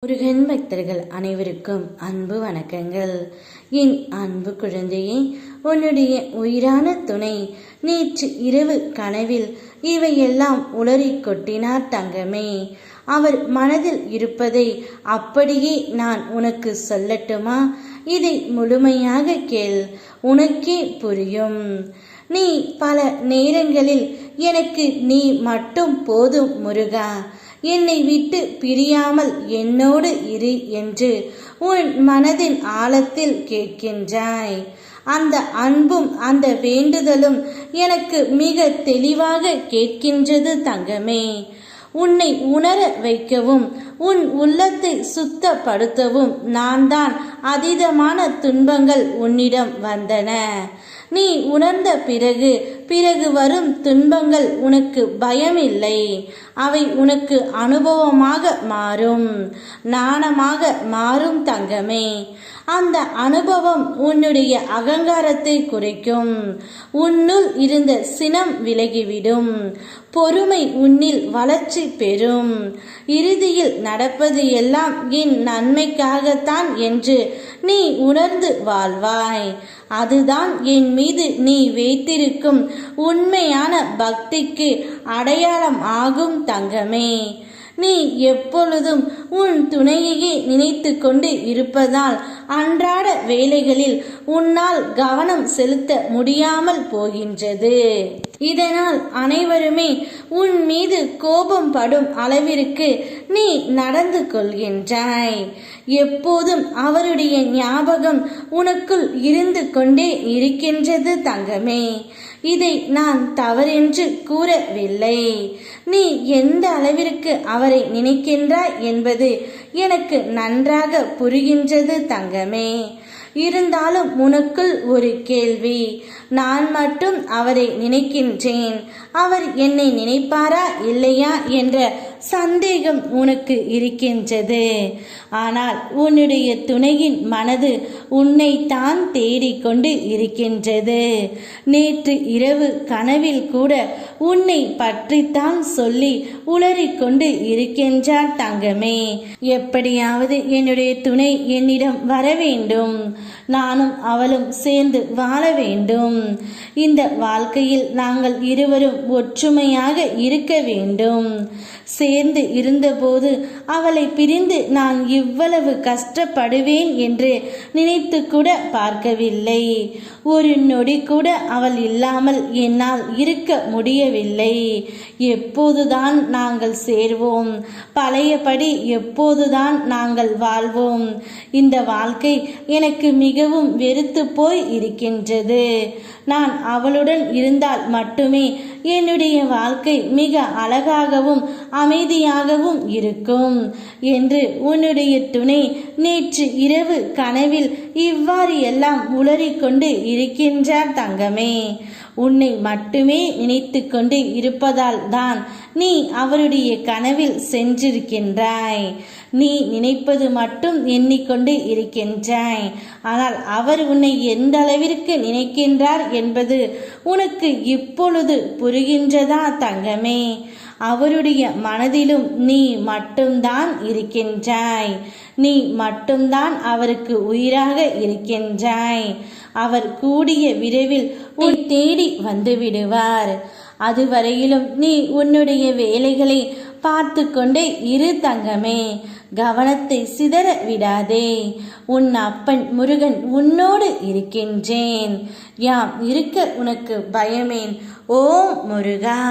முருகன் பக்தர்கள் அனைவருக்கும் அன்பு வணக்கங்கள். என் அன்பு குழந்தையே, உன்னுடைய உயிரான துணை நேற்று இரவு கனவில் இவையெல்லாம் உளறி கொட்டினார் தங்கமே. அவர் மனதில் இருப்பதை அப்படியே நான் உனக்கு சொல்லட்டுமா? இதை முழுமையாக கேள், உனக்கே புரியும். நீ பல நேரங்களில் எனக்கு நீ மட்டும் போதும் முருகா, என்னை விட்டு பிரியாமல் என்னோடு இரு என்று உன் மனதின் ஆழத்தில் கேட்கின்றாய். அந்த அன்பும் அந்த வேண்டுதலும் எனக்கு மிக தெளிவாக கேட்கின்றது தங்கமே. உன்னை உணர வைக்கவும் உன் உள்ளத்தை சுத்தப்படுத்தவும் நான் தான் அதீதமான துன்பங்கள் உன்னிடம் வந்தன. நீ உணர்ந்த பிறகு வரும் துன்பங்கள் உனக்கு பயமில்லை, அவை உனக்கு அனுபவமாக மாறும், நாணமாக மாறும் தங்கமே. அந்த அனுபவம் உன்னுடைய அகங்காரத்தை குறைக்கும், உன்னுள் இருந்த சினம் விலகிவிடும், பொறுமை உன்னில் வளர்ச்சி பெறும். இறுதியில் நடப்பது எல்லாம் என் நன்மைக்காகத்தான் என்று நீ உணர்ந்து வாழ்வாய். அதுதான் என் மீது நீ வைத்திருக்கும் உண்மையான பக்திக்கு அடையாளம் ஆகும் தங்கமே. நீ எப்பொழுதும் உன் துணையையே நினைத்து கொண்டு இருப்பதால் அன்றாட வேலைகளில் உன்னால் கவனம் செலுத்த முடியாமல் போகின்றது. இதனால் அனைவருமே உன் மீது கோபம் படும் அளவிற்கு நீ நடந்து கொள்கின்றாய். எப்போதும் அவருடைய ஞாபகம் உனக்குள் இருந்து கொண்டே இருக்கின்றது தங்கமே. இதை நான் தவறென்று கூறவில்லை. நீ எந்த அளவிற்கு அவரை நினைக்கின்றாய் என்பது எனக்கு நன்றாக புரிகின்றது தங்கமே. இருந்தாலும் உனக்குள் ஒரு கேள்வி, நான் மட்டும் அவரை நினைக்கின்றேன், அவர் என்னை நினைப்பாரா இல்லையா என்ற சந்தேகம் உனக்கு இருக்கின்றது. ஆனால் உன்னுடைய துணையின் மனது உன்னை தான் தேடிக்கொண்டு இருக்கின்றது. நேற்று இரவு கனவில் கூட உன்னை பற்றித்தான் சொல்லி உளறிக்கொண்டு இருக்கின்றார் தங்கமே. எப்படியாவது என்னுடைய துணை என்னிடம் வர வேண்டும், நானும் அவளும் சேர்ந்து வாழ வேண்டும், இந்த வாழ்க்கையில் நாங்கள் இருவரும் ஒற்றுமையாக இருக்க வேண்டும். சேர்ந்து இருந்தபோது அவளை பிரிந்து நான் இவ்வளவு கஷ்டப்படுவேன் என்று நினைத்து கூட பார்க்கவில்லை. ஒரு நொடி கூட அவள் இல்லாமல் என்னால் இருக்க முடியவில்லை. எப்போதுதான் நாங்கள் சேர்வோம், பழையபடி எப்போதுதான் நாங்கள் வாழ்வோம்? இந்த வாழ்க்கை எனக்கு மிகவும் வெறுத்து போய் இருக்கின்றது. நான் அவளுடன் இருந்தால் மட்டுமே என்னுடைய வாழ்க்கை மிக அழகாகவும் அமைதியாகவும் இருக்கும் என்று உன்னுடைய துணை நேற்று இரவு கனவில் இவ்வாறு எல்லாம் உளறிக்கொண்டு இருக்கின்றார் தங்கமே. உன்னை மட்டுமே நினைத்து கொண்டு இருப்பதால் தான் நீ அவருடைய கனவில் சென்றிருக்கின்றாய். நீ நினைப்பது மட்டும் எண்ணிக்கொண்டு இருக்கின்றாய். ஆனால் அவர் உன்னை எந்த அளவிற்கு நினைக்கின்றார் என்பது உனக்கு இப்பொழுது புரிகின்றதா தங்கமே? அவருடைய மனதிலும் நீ மட்டும்தான் இருக்கின்றாய். நீ மட்டும்தான் அவருக்கு உயிராக இருக்கின்றாய். அவர் கூடிய விரைவில் உன்னை தேடி வந்து விடுவார். அதுவரையிலும் நீ உன்னுடைய வேலைகளை பார்த்து கொண்டே இரு தங்கமே. கவனத்தை சிதற விடாதே. உன் அப்பன் முருகன் உன்னோடு இருக்கின்றேன். யாம் இருக்க உனக்கு பயமேன்? ஓம் முருகா.